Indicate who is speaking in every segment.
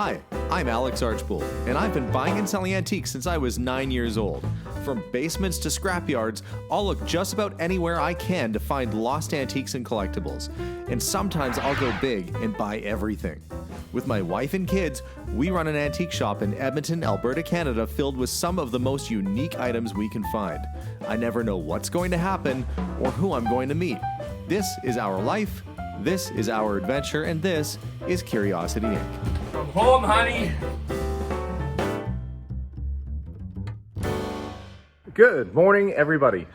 Speaker 1: Hi, I'm Alex Archbold, and I've been buying and selling antiques since I was 9 years old. From basements to scrapyards, I'll look just about anywhere I can to find lost antiques and collectibles. And sometimes I'll go big and buy everything. With my wife and kids, we run an antique shop in Edmonton, Alberta, Canada, filled with some of the most unique items we can find. I never know what's going to happen or who I'm going to meet. This is our life, this is our adventure, and this is Curiosity Inc.
Speaker 2: From home, honey.
Speaker 3: Good morning, everybody.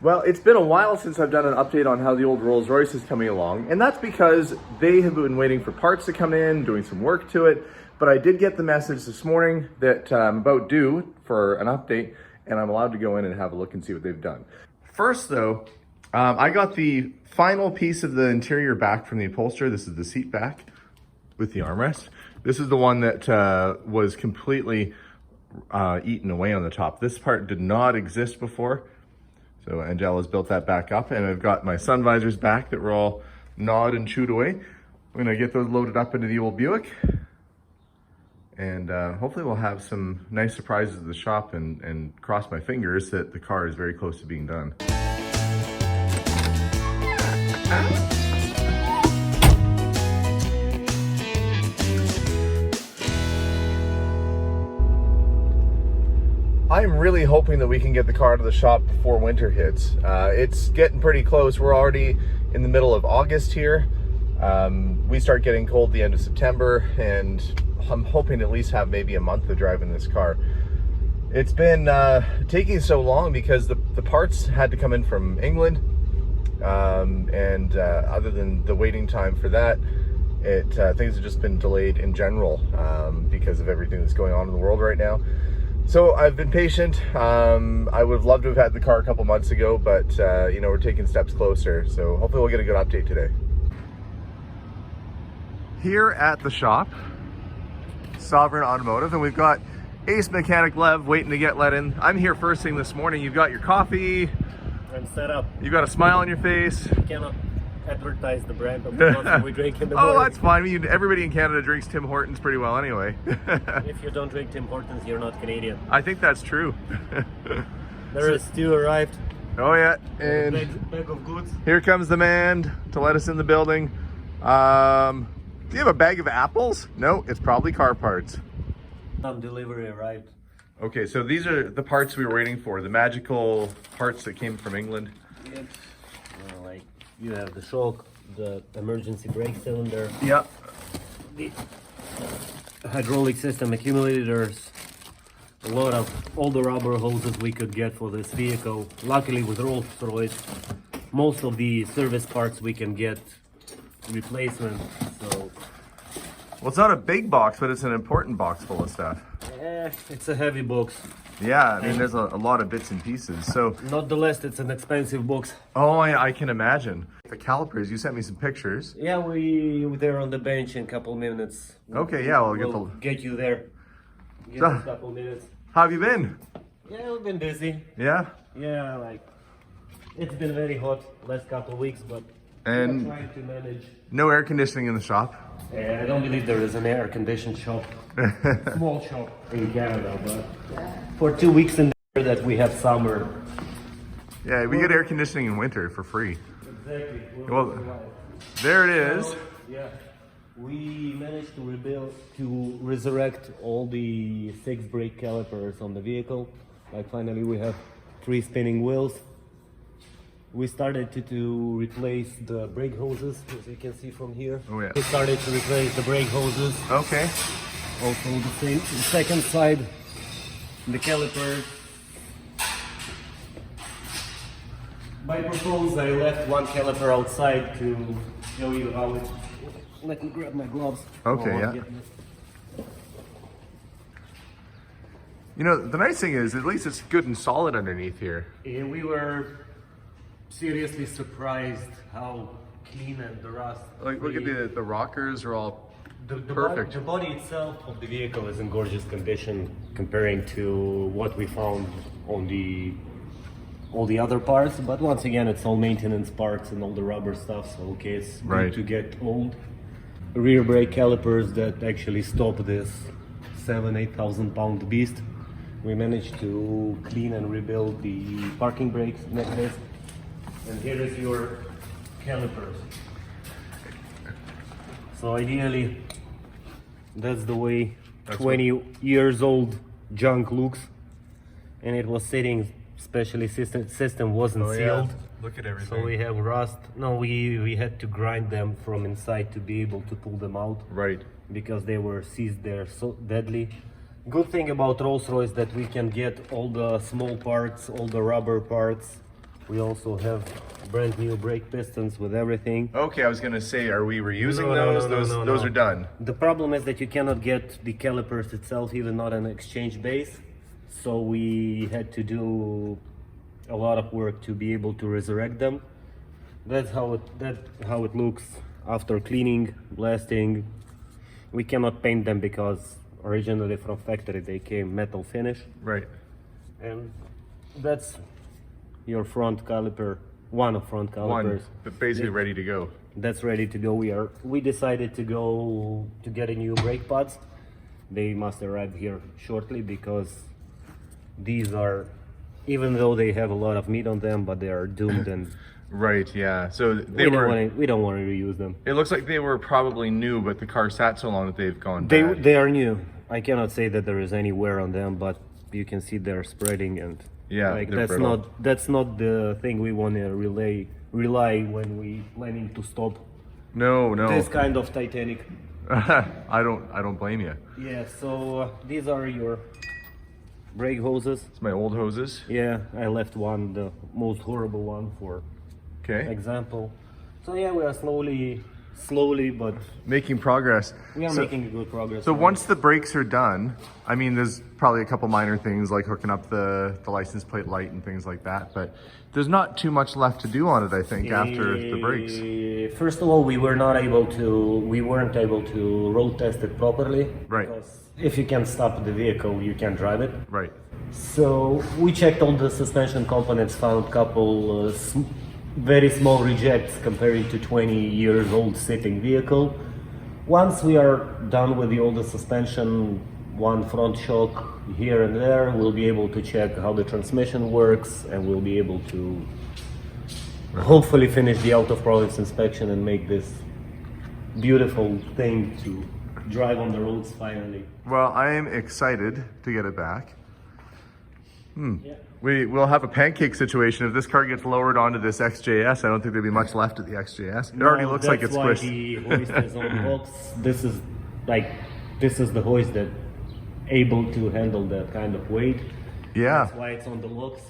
Speaker 3: Well, it's been a while since I've done an update on how the old Rolls Royce is coming along, and that's because they have been waiting for parts to come in, doing some work to it, but I did get the message this morning that I'm about due for an update, and I'm allowed to go in and have a look and see what they've done. First, though, I got the final piece of the interior back from the upholsterer. This is the seat back with the armrest. This is the one that was completely eaten away on the top. This part did not exist before. So Angela's built that back up, and I've got my sun visors back that were all gnawed and chewed away. I'm gonna get those loaded up into the old Buick, and hopefully we'll have some nice surprises at the shop, and cross my fingers that the car is very close to being done. I'm really hoping that we can get the car to the shop before winter hits. It's getting pretty close. We're already in the middle of August here. We start getting cold the end of September, and I'm hoping to at least have maybe a month of driving this car. It's been taking so long because the parts had to come in from England, and other than the waiting time for that, things have just been delayed in general because of everything that's going on in the world right now. So I've been patient. I would have loved to have had the car a couple months ago, but you know, we're taking steps closer. So hopefully we'll get a good update today. Here at the shop, Sovereign Automotive, and we've got Ace Mechanic Lev waiting to get let in. I'm here first thing this morning. You've got your coffee.
Speaker 2: I'm set up.
Speaker 3: You've got a smile on your face.
Speaker 2: I cannot advertise the brand of the coffee we drink in the morning.
Speaker 3: Oh, that's fine. Everybody in Canada drinks Tim Hortons pretty well anyway.
Speaker 2: If you don't drink Tim Hortons, you're not Canadian.
Speaker 3: I think that's true.
Speaker 2: There is stew arrived.
Speaker 3: Oh yeah, and
Speaker 2: bag of goods.
Speaker 3: Here comes the man to let us in the building. Do you have a bag of apples? No, it's probably car parts.
Speaker 2: Delivery arrived.
Speaker 3: Okay, so these are the parts we were waiting for, the magical parts that came from England.
Speaker 2: Yep. Like you have the shock, the emergency brake cylinder.
Speaker 3: Yep.
Speaker 2: The hydraulic system accumulators. A lot of all the rubber hoses we could get for this vehicle. Luckily with Royce, most of the service parts we can get replacement. So
Speaker 3: well, it's not a big box, but it's an important box full of stuff.
Speaker 2: It's a heavy box.
Speaker 3: Yeah, I mean, there's a lot of bits and pieces. So
Speaker 2: not the least, it's an expensive box.
Speaker 3: Oh, I can imagine. The calipers, you sent me some pictures.
Speaker 2: Yeah, we were there on the bench in a couple minutes.
Speaker 3: Okay, yeah,
Speaker 2: we'll get you there. Give us a couple minutes.
Speaker 3: How have you been?
Speaker 2: Yeah, we've been busy.
Speaker 3: Yeah?
Speaker 2: Yeah, like it's been very hot last couple of weeks, but
Speaker 3: and
Speaker 2: we're trying to manage.
Speaker 3: No air conditioning in the shop?
Speaker 2: I don't believe there is an air-conditioned shop, small shop in Canada, but for 2 weeks in there that we have summer.
Speaker 3: Yeah, we get air conditioning in winter for free.
Speaker 2: Exactly.
Speaker 3: Well, there it is.
Speaker 2: So, yeah, we managed to resurrect all the 6 brake calipers on the vehicle. Like finally we have 3 spinning wheels. We started to replace the brake hoses, as you can see from here.
Speaker 3: Oh yeah.
Speaker 2: We started to replace the brake hoses.
Speaker 3: Okay.
Speaker 2: Also the second side, the calipers. By propose, I left one caliper outside to show you how it. Let me grab my gloves.
Speaker 3: Okay, yeah. You know, the nice thing is, at least it's good and solid underneath here.
Speaker 2: Yeah, we were seriously surprised how clean and the rust.
Speaker 3: Like, look at the rockers are all
Speaker 2: the
Speaker 3: perfect.
Speaker 2: The body itself of the vehicle is in gorgeous condition comparing to what we found on all the other parts. But once again, it's all maintenance parts and all the rubber stuff. So okay, it's
Speaker 3: right
Speaker 2: good to get old. rear brake calipers that actually stop this 7,000-8,000 pound beast. We managed to clean and rebuild the parking brakes neck disc. And here is your calipers. So ideally, that's the way 20 years old junk looks. And it was sitting, especially system wasn't sealed.
Speaker 3: Look at everything.
Speaker 2: So we have rust. No, we had to grind them from inside to be able to pull them out.
Speaker 3: Right.
Speaker 2: Because they were seized there so deadly. Good thing about Rolls-Royce that we can get all the small parts, all the rubber parts. We also have brand new brake pistons with everything.
Speaker 3: Okay, I was gonna say, are we reusing
Speaker 2: No,
Speaker 3: those?
Speaker 2: no,
Speaker 3: Those
Speaker 2: no.
Speaker 3: are done.
Speaker 2: The problem is that you cannot get the calipers itself, even not an exchange base. So we had to do a lot of work to be able to resurrect them. That's how it looks after cleaning, blasting. We cannot paint them because originally from factory they came metal finish.
Speaker 3: Right.
Speaker 2: And that's your front caliper, one of front calipers.
Speaker 3: But basically ready to go.
Speaker 2: That's ready to go. We decided to go to get a new brake pads. They must arrive here shortly because these are, even though they have a lot of meat on them, but they are doomed and
Speaker 3: Right, yeah. So
Speaker 2: we don't want to reuse them.
Speaker 3: it looks like they were probably new, but the car sat so long that they've gone bad.
Speaker 2: They are new. I cannot say that there is any wear on them, but you can see they're spreading and
Speaker 3: Yeah,
Speaker 2: like
Speaker 3: they're brittle.
Speaker 2: that's not the thing we want to rely when we planning to stop
Speaker 3: No.
Speaker 2: this kind of Titanic.
Speaker 3: I don't blame you.
Speaker 2: Yeah, so these are your brake hoses.
Speaker 3: It's my old hoses.
Speaker 2: Yeah, I left one, the most horrible one for
Speaker 3: Okay.
Speaker 2: example. So yeah, we are slowly, but
Speaker 3: Making progress.
Speaker 2: we are
Speaker 3: So-
Speaker 2: making good progress.
Speaker 3: So once the brakes are done, I mean, there's probably a couple minor things like hooking up the license plate light and things like that, but there's not too much left to do on it, I think, after the brakes.
Speaker 2: First of all, we weren't able to road test it properly.
Speaker 3: Right.
Speaker 2: Because if you can stop the vehicle, you can drive it.
Speaker 3: Right.
Speaker 2: So we checked all the suspension components, found couple very small rejects comparing to 20 years old sitting vehicle. Once we are done with the older suspension, one front shock here and there, we'll be able to check how the transmission works and we'll be able to hopefully finish the out of province inspection and make this beautiful thing to drive on the roads finally.
Speaker 3: Well, I am excited to get it back.
Speaker 2: Yeah.
Speaker 3: We will have a pancake situation. If this car gets lowered onto this XJS, I don't think there'll be much left of the XJS. It already looks like it's
Speaker 2: That's
Speaker 3: squished.
Speaker 2: why the hoist is on box. This is the hoist that able to handle that kind of weight.
Speaker 3: Yeah.
Speaker 2: That's why it's on the locks.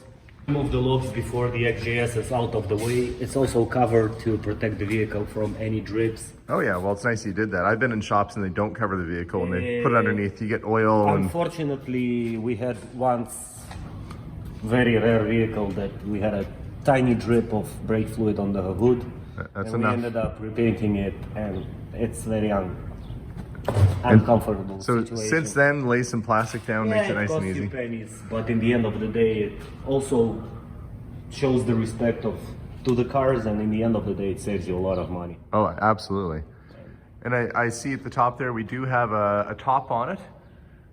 Speaker 2: Move the locks before the XJS is out of the way. It's also covered to protect the vehicle from any drips.
Speaker 3: Oh yeah, well it's nice you did that. I've been in shops and they don't cover the vehicle and they put it underneath. You get oil and
Speaker 2: Unfortunately, we had once very rare vehicle that we had a tiny drip of brake fluid on the hood.
Speaker 3: That's
Speaker 2: and
Speaker 3: enough.
Speaker 2: we ended up repainting it, and it's very uncomfortable
Speaker 3: so
Speaker 2: situation.
Speaker 3: since then, lay some plastic down,
Speaker 2: Yeah,
Speaker 3: makes it nice
Speaker 2: costs
Speaker 3: and
Speaker 2: you
Speaker 3: easy.
Speaker 2: pennies, but in the end of the day, it also shows the respect to the cars, and in the end of the day, it saves you a lot of money.
Speaker 3: Oh, absolutely. And I see at the top there, we do have a top on it.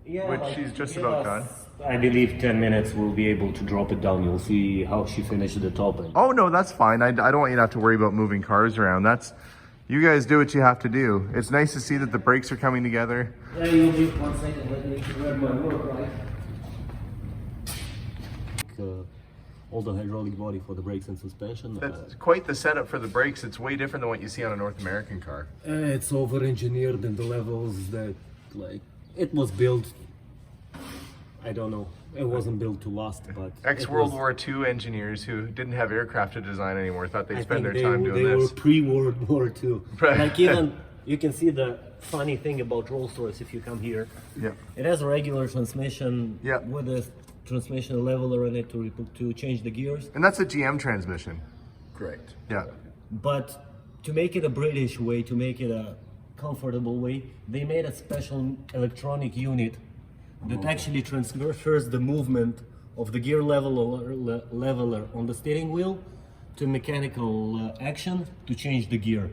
Speaker 2: Yeah,
Speaker 3: Which she's just about done.
Speaker 2: I believe 10 minutes we'll be able to drop it down. You'll see how she finished the top end.
Speaker 3: Oh no, that's fine. I don't want you to have to worry about moving cars around. You guys do what you have to do. It's nice to see that the brakes are coming together.
Speaker 2: Yeah, you'll be 1 second. Let me grab my work right. All the hydraulic body for the brakes and suspension.
Speaker 3: That's quite the setup for the brakes. It's way different than what you see on a North American car.
Speaker 2: It's over-engineered in the levels that, like, it was built. I don't know. It wasn't built to last, but
Speaker 3: Ex-World War II engineers who didn't have aircraft to design anymore thought they'd
Speaker 2: I
Speaker 3: spend
Speaker 2: think
Speaker 3: their time doing
Speaker 2: they
Speaker 3: this.
Speaker 2: were pre-World War II.
Speaker 3: Right.
Speaker 2: Like even you can see the funny thing about Rolls-Royce if you come here.
Speaker 3: Yeah.
Speaker 2: It has a regular transmission
Speaker 3: Yeah.
Speaker 2: with a transmission leveler in it to change the gears.
Speaker 3: And that's a GM transmission.
Speaker 2: Correct.
Speaker 3: Yeah.
Speaker 2: But to make it a British way, to make it a comfortable way, they made a special electronic unit that actually transfers the movement of the gear leveler on the steering wheel to mechanical action to change the gear.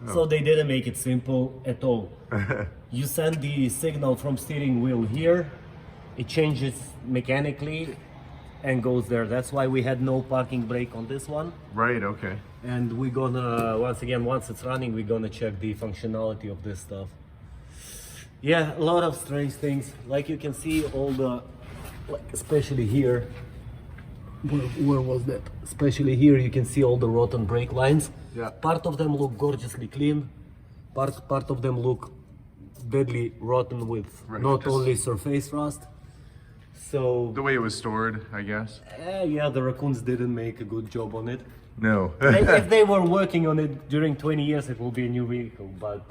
Speaker 2: So they didn't make it simple at all. You send the signal from steering wheel here, it changes mechanically and goes there. That's why we had no parking brake on this one.
Speaker 3: Right, okay.
Speaker 2: And we're gonna, once it's running, we're gonna check the functionality of this stuff. Yeah, a lot of strange things. Like you can see all the, like especially here, where was that? Especially here, you can see all the rotten brake lines.
Speaker 3: Yeah.
Speaker 2: Part of them look gorgeously clean. Part of them look deadly rotten with not only surface rust. So
Speaker 3: The way it was stored, I guess.
Speaker 2: yeah, the raccoons didn't make a good job on it.
Speaker 3: No.
Speaker 2: If they were working on it during 20 years, it will be a new vehicle. But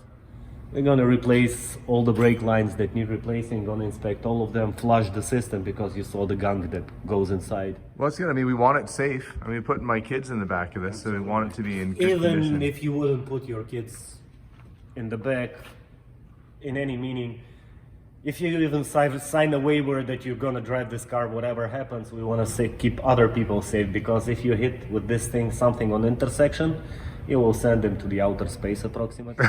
Speaker 2: we're gonna replace all the brake lines that need replacing. Gonna inspect all of them, flush the system because you saw the gunk that goes inside.
Speaker 3: Well, it's good. I mean, we want it safe. I mean, putting my kids in the back of this, so we want it to be in good
Speaker 2: Even
Speaker 3: condition.
Speaker 2: if you wouldn't put your kids in the back, in any meaning, if you even sign a waiver that you're gonna drive this car, whatever happens, we wanna keep other people safe, because if you hit with this thing something on intersection, it will send them to the outer space approximately.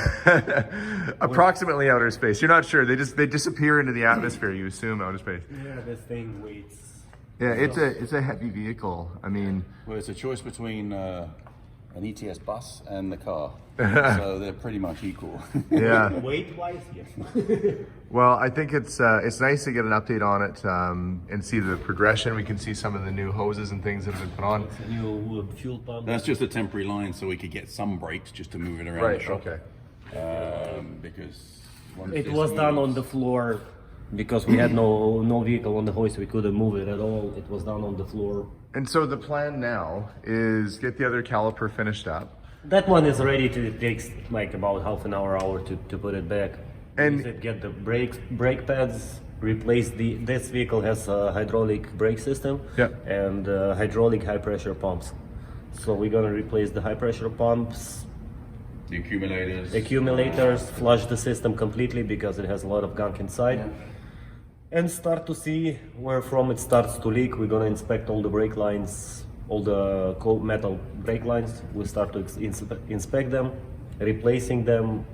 Speaker 3: Approximately outer space. You're not sure. They disappear into the atmosphere. You assume outer space.
Speaker 2: Yeah, this thing weighs.
Speaker 3: Yeah, it's a heavy vehicle. I mean,
Speaker 4: Well, it's a choice between an ETS bus and the car, so they're pretty much equal.
Speaker 3: yeah.
Speaker 2: Weight-wise, yes.
Speaker 3: Well, I think it's nice to get an update on it and see the progression. We can see some of the new hoses and things that have been put on.
Speaker 2: It's a new fuel pump.
Speaker 4: That's just a temporary line, so we could get some brakes just to move it around the
Speaker 3: Right.
Speaker 4: shop.
Speaker 3: Okay.
Speaker 4: Because once
Speaker 2: It
Speaker 4: this
Speaker 2: was done
Speaker 4: moves-
Speaker 2: on the floor because we had no vehicle on the hoist. We couldn't move it at all. It was done on the floor.
Speaker 3: And so the plan now is get the other caliper finished up.
Speaker 2: That one is ready to. It takes like about half an hour to put it back.
Speaker 3: And-
Speaker 2: We said get the brake pads. Replace this vehicle has a hydraulic brake system.
Speaker 3: Yeah.
Speaker 2: And hydraulic high pressure pumps. So we're gonna replace the high pressure pumps,
Speaker 4: the
Speaker 2: accumulators, flush the system completely because it has a lot of gunk inside, and start to see where from it starts to leak. We're gonna inspect all the brake lines, all the cold metal brake lines. We start to inspect them, replacing them.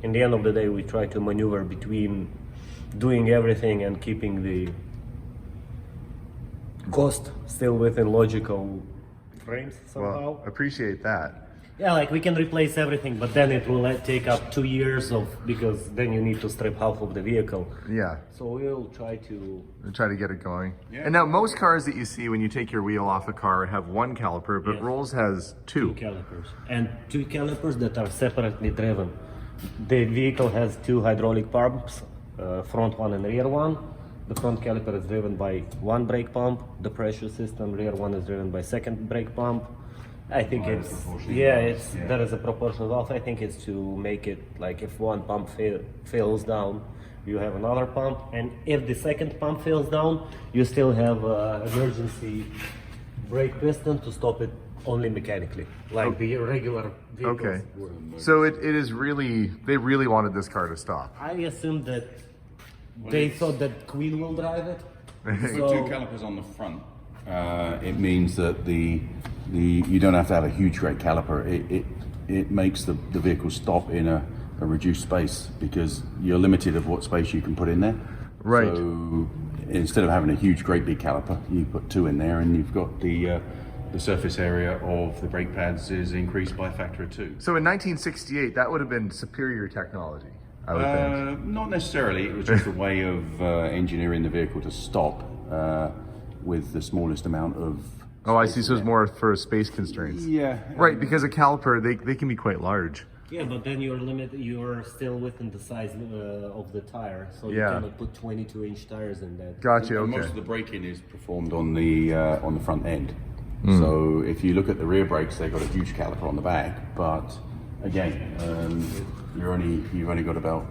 Speaker 2: In the end of the day, we try to maneuver between doing everything and keeping the cost still within logical frames somehow.
Speaker 3: Well, appreciate that.
Speaker 2: Yeah, like we can replace everything, but then it will take up 2 years because then you need to strip half of the vehicle.
Speaker 3: Yeah.
Speaker 2: So we'll try to.
Speaker 3: Try to get it going.
Speaker 4: Yeah.
Speaker 3: And now most cars that you see when you take your wheel off a car have one caliper, but
Speaker 2: Yes.
Speaker 3: Rolls has two.
Speaker 2: Calipers and 2 calipers that are separately driven. The vehicle has 2 hydraulic pumps, front one and rear one. The front caliper is driven by one brake pump. The pressure system rear one is driven by second brake pump. I think it's there is a proportional valve. I think it's to make it like if one pump fails down, you have another pump, and if the second pump fails down, you still have emergency brake piston to stop it only mechanically, like the regular vehicles.
Speaker 3: Okay.
Speaker 2: were.
Speaker 3: So it is really, they really wanted this car to stop.
Speaker 2: I assume that they thought that Queen will drive it.
Speaker 4: With
Speaker 2: So-
Speaker 4: 2 calipers on the front, it means that the you don't have to have a huge great caliper. It makes the vehicle stop in a reduced space because you're limited of what space you can put in there.
Speaker 3: Right.
Speaker 4: So instead of having a huge great big caliper, you put 2 in there, and you've got the surface area of the brake pads is increased by a factor of 2.
Speaker 3: So in 1968, that would have been superior technology, I would think.
Speaker 4: Not necessarily. It was just a way of engineering the vehicle to stop with the smallest amount of.
Speaker 3: Oh, I see. So it's more for space constraints.
Speaker 4: Yeah.
Speaker 3: Right, because a caliper, they can be quite large.
Speaker 2: Yeah, but then you're still within the size of the tire, so you
Speaker 3: Yeah.
Speaker 2: cannot put 22-inch tires in that.
Speaker 3: Gotcha,
Speaker 4: And most
Speaker 3: okay.
Speaker 4: of the braking is performed on the front end. So if you look at the rear brakes, they've got a huge caliper on the back, but again, you've only got about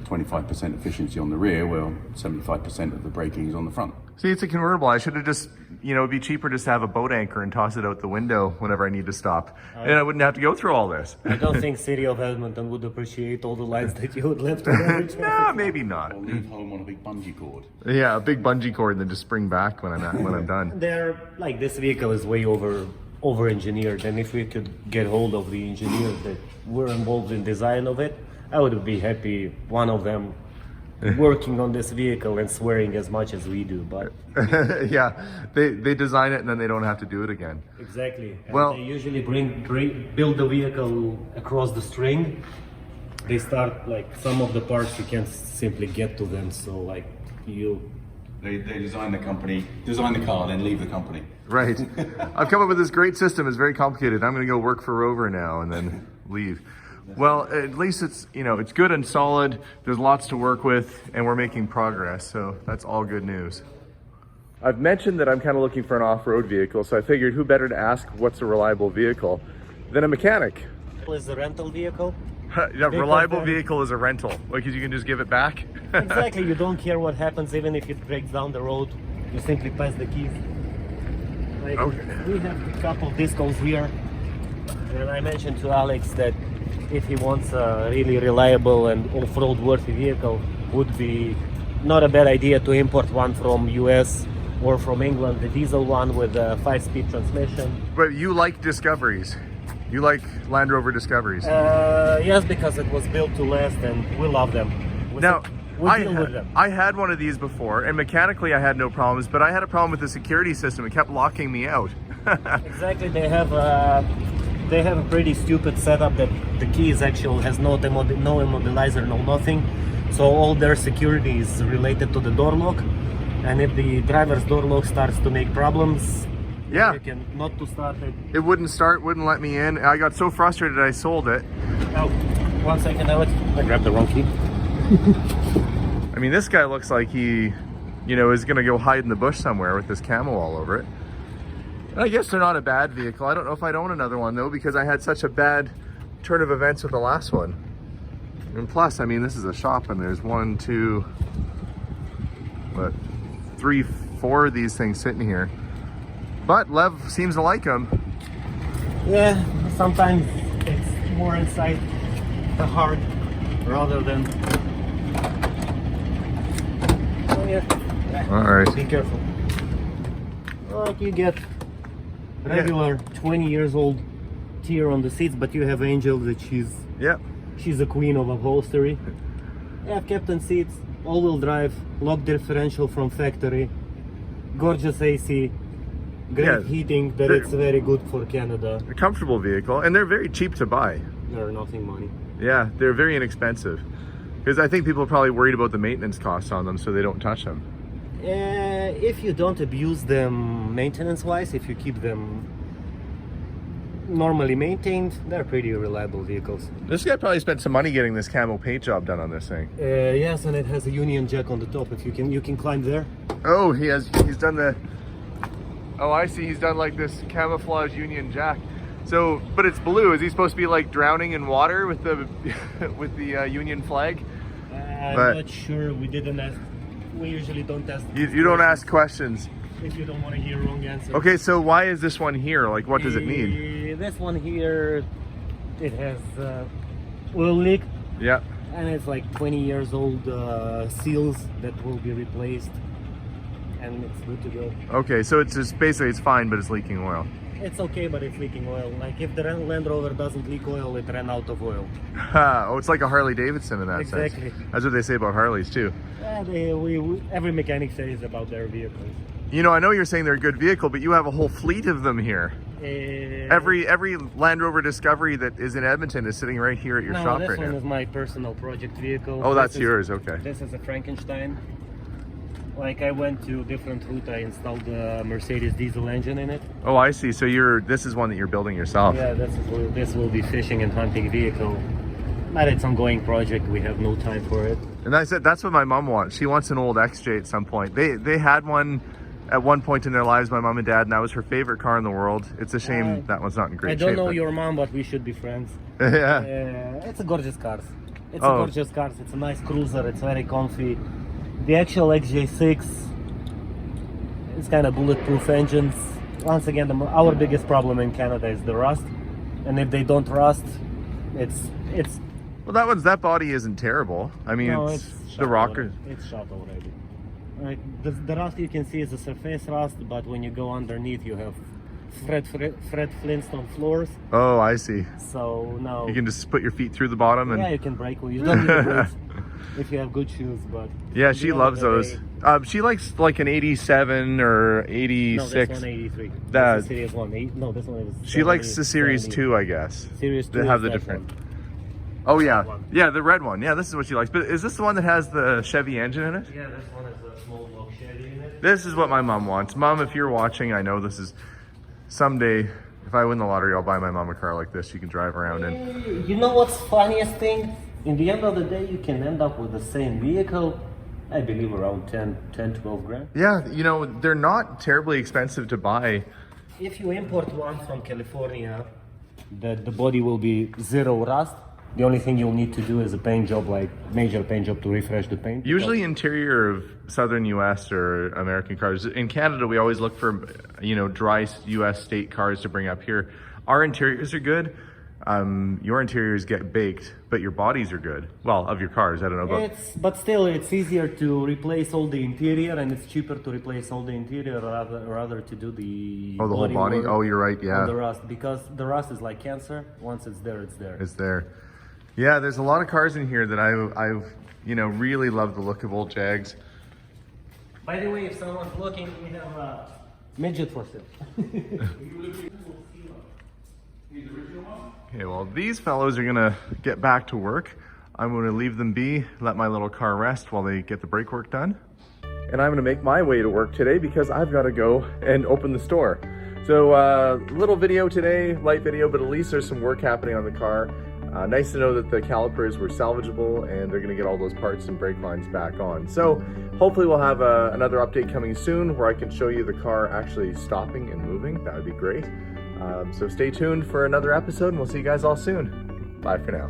Speaker 4: 25% efficiency on the rear, well, 75% of the braking is on the front.
Speaker 3: See, it's a convertible. I should have just, it'd be cheaper just to have a boat anchor and toss it out the window whenever I need to stop. And I wouldn't have to go through all this.
Speaker 2: I don't think City of Edmonton would appreciate all the lights that you would left on it.
Speaker 3: No, maybe not.
Speaker 4: Or leave home on a big bungee cord.
Speaker 3: Yeah, a big bungee cord and then just spring back when I'm done.
Speaker 2: They're like, this vehicle is way over over-engineered, and if we could get hold of the engineers that were involved in design of it, I would be happy one of them working on this vehicle and swearing as much as we do. But
Speaker 3: Yeah, they design it and then they don't have to do it again.
Speaker 2: exactly. And
Speaker 3: Well-
Speaker 2: they usually build the vehicle across the string. They start like some of the parts you can't simply get to them, so like
Speaker 4: They design the car, then leave the company.
Speaker 3: Right. I've come up with this great system. It's very complicated. I'm going to go work for Rover now and then leave. Well, at least it's, you know, it's good and solid. There's lots to work with and we're making progress. So that's all good news. I've mentioned that I'm kind of looking for an off-road vehicle. So I figured who better to ask what's a reliable vehicle than a mechanic.
Speaker 2: is the rental vehicle.
Speaker 3: Yeah, reliable vehicle is a rental. Like you can just give it back.
Speaker 2: Exactly, you don't care what happens even if it breaks down the road. You simply pass the keys. Like,
Speaker 3: Okay.
Speaker 2: we have a couple of discos here, and I mentioned to Alex that if he wants a really reliable and off-road worthy vehicle, would be not a bad idea to import one from US or from England, the diesel one with a 5-speed transmission.
Speaker 3: But you like Discoveries. You like Land Rover Discoveries.
Speaker 2: Yes, because it was built to last and we love them.
Speaker 3: Now,
Speaker 2: we deal with them.
Speaker 3: I had one of these before, and mechanically I had no problems, but I had a problem with the security system. It kept locking me out.
Speaker 2: Exactly, they have a pretty stupid setup that the keys actually has no immobilizer, no nothing. So all their security is related to the door lock, and if the driver's door lock starts to make problems,
Speaker 3: Yeah.
Speaker 2: you can not to start it.
Speaker 3: It wouldn't start, wouldn't let me in. I got so frustrated I sold it.
Speaker 2: Oh, 1 second, I grabbed the wrong key.
Speaker 3: I mean, this guy looks like he, you know, is gonna go hide in the bush somewhere with this camo all over it. And I guess they're not a bad vehicle. I don't know if I'd own another one though, because I had such a bad turn of events with the last one. And plus, I mean, this is a shop and there's 1, 2, what, 3, 4 of these things sitting here. But Lev seems to like them.
Speaker 2: Yeah, sometimes it's more inside the heart rather than. Oh yeah.
Speaker 3: All right.
Speaker 2: Be careful. Like you get regular 20 years old tear on the seats, but you have Angel that she's a queen of upholstery. You have captain seats, all-wheel drive, lock differential from factory, gorgeous AC, great heating. That it's very good for Canada.
Speaker 3: A comfortable vehicle, and they're very cheap to buy.
Speaker 2: They're nothing money.
Speaker 3: Yeah, they're very inexpensive. Because I think people are probably worried about the maintenance costs on them, so they don't touch them.
Speaker 2: If you don't abuse them maintenance-wise, if you keep them normally maintained, they're pretty reliable vehicles.
Speaker 3: This guy probably spent some money getting this camo paint job done on this thing.
Speaker 2: Yes, and it has a Union Jack on the top. If you can climb there.
Speaker 3: Oh, he's done the. Oh, I see. He's done like this camouflage Union Jack. So, but it's blue. Is he supposed to be like drowning in water with the with the Union flag?
Speaker 2: I'm
Speaker 3: But-
Speaker 2: not sure. We didn't ask. We usually don't ask.
Speaker 3: You don't ask questions.
Speaker 2: if you don't want to hear wrong answers.
Speaker 3: Okay, so why is this one here? Like, what does it mean?
Speaker 2: This one here, it has oil leak,
Speaker 3: Yeah.
Speaker 2: and it's like 20 years old seals that will be replaced, and it's good to go.
Speaker 3: Okay, so it's just basically it's fine, but it's leaking oil.
Speaker 2: It's okay, but it's leaking oil. Like if the Land Rover doesn't leak oil, it ran out of oil.
Speaker 3: Oh, it's like a Harley Davidson in that
Speaker 2: Exactly.
Speaker 3: sense. That's what they say about Harleys too.
Speaker 2: Every mechanic says about their vehicles.
Speaker 3: You know, I know you're saying they're a good vehicle, but you have a whole fleet of them here. Every Land Rover Discovery that is in Edmonton is sitting right here at your shop
Speaker 2: this
Speaker 3: right
Speaker 2: one
Speaker 3: now.
Speaker 2: is my personal project vehicle.
Speaker 3: Oh, that's
Speaker 2: This is-
Speaker 3: yours. Okay.
Speaker 2: This is a Frankenstein. Like I went to different route, I installed the Mercedes diesel engine in it.
Speaker 3: Oh, I see. So this is one that you're building yourself.
Speaker 2: Yeah, this will be fishing and hunting vehicle. But it's an ongoing project. We have no time for it.
Speaker 3: And that's what my mom wants. She wants an old XJ at some point. They had one at one point in their lives, my mom and dad, and that was her favorite car in the world. It's a shame that one's not in great
Speaker 2: I
Speaker 3: shape.
Speaker 2: don't know
Speaker 3: but-
Speaker 2: your mom, but we should be friends.
Speaker 3: Yeah.
Speaker 2: It's a gorgeous car. It's
Speaker 3: Oh.
Speaker 2: a gorgeous car. It's a nice cruiser. It's very comfy. The actual XJ6 is kind of bulletproof engines. Once again, our biggest problem in Canada is the rust, and if they don't rust, it's
Speaker 3: Well, that body isn't terrible. I mean,
Speaker 2: no,
Speaker 3: it's
Speaker 2: shot
Speaker 3: the rocker.
Speaker 2: already. It's shot already. Like the rust you can see is a surface rust, but when you go underneath, you have Fred Flintstone floors.
Speaker 3: Oh, I see.
Speaker 2: So now
Speaker 3: You can just put your feet through the bottom and
Speaker 2: yeah, you can brake. You don't need the brakes if you have good shoes. But
Speaker 3: yeah,
Speaker 2: at
Speaker 3: she
Speaker 2: the end
Speaker 3: loves
Speaker 2: of the
Speaker 3: those.
Speaker 2: day-
Speaker 3: She likes like an 87 or 86.
Speaker 2: No, this one 83.
Speaker 3: That-
Speaker 2: That's the Series 1. No, this one is.
Speaker 3: She likes
Speaker 2: 70,
Speaker 3: the Series
Speaker 2: 70.
Speaker 3: 2, I guess.
Speaker 2: Series 2
Speaker 3: They have
Speaker 2: is
Speaker 3: the
Speaker 2: that
Speaker 3: different.
Speaker 2: one.
Speaker 3: Oh yeah,
Speaker 2: one.
Speaker 3: yeah, the red one. Yeah, this is what she likes. But is this the one that has the Chevy engine in it?
Speaker 2: Yeah, this one is a small block Chevy in it.
Speaker 3: This is what my mom wants. Mom, if you're watching, I know this is someday. If I win the lottery, I'll buy my mom a car like this. She can drive around in.
Speaker 2: You know what's funniest thing? In the end of the day, you can end up with the same vehicle. I believe around 10, 12 grand.
Speaker 3: Yeah, you know, they're not terribly expensive to buy.
Speaker 2: If you import one from California, the body will be zero rust. The only thing you'll need to do is a paint job, like major paint job to refresh the paint.
Speaker 3: Usually interior of southern US or American cars. In Canada, we always look for, you know, dry US state cars to bring up here. Our interiors are good. Your interiors get baked, but your bodies are good. Well, of your cars, I don't know about.
Speaker 2: But still, it's easier to replace all the interior, and it's cheaper to replace all the interior rather to do the
Speaker 3: Oh, the whole body?
Speaker 2: work
Speaker 3: Oh, you're right, yeah.
Speaker 2: on the rust, because the rust is like cancer. Once it's there, it's there.
Speaker 3: Is there? Yeah, there's a lot of cars in here that I've you know, really love the look of old Jags.
Speaker 2: By the way, if someone's looking, we have a midget for sale.
Speaker 3: Okay, well, these fellows are gonna get back to work. I'm gonna leave them be, let my little car rest while they get the brake work done. And I'm gonna make my way to work today because I've gotta go and open the store. So, little video today, light video, but at least there's some work happening on the car. Nice to know that the calipers were salvageable and they're gonna get all those parts and brake lines back on. So hopefully we'll have another update coming soon where I can show you the car actually stopping and moving. That would be great. So stay tuned for another episode and we'll see you guys all soon. Bye for now.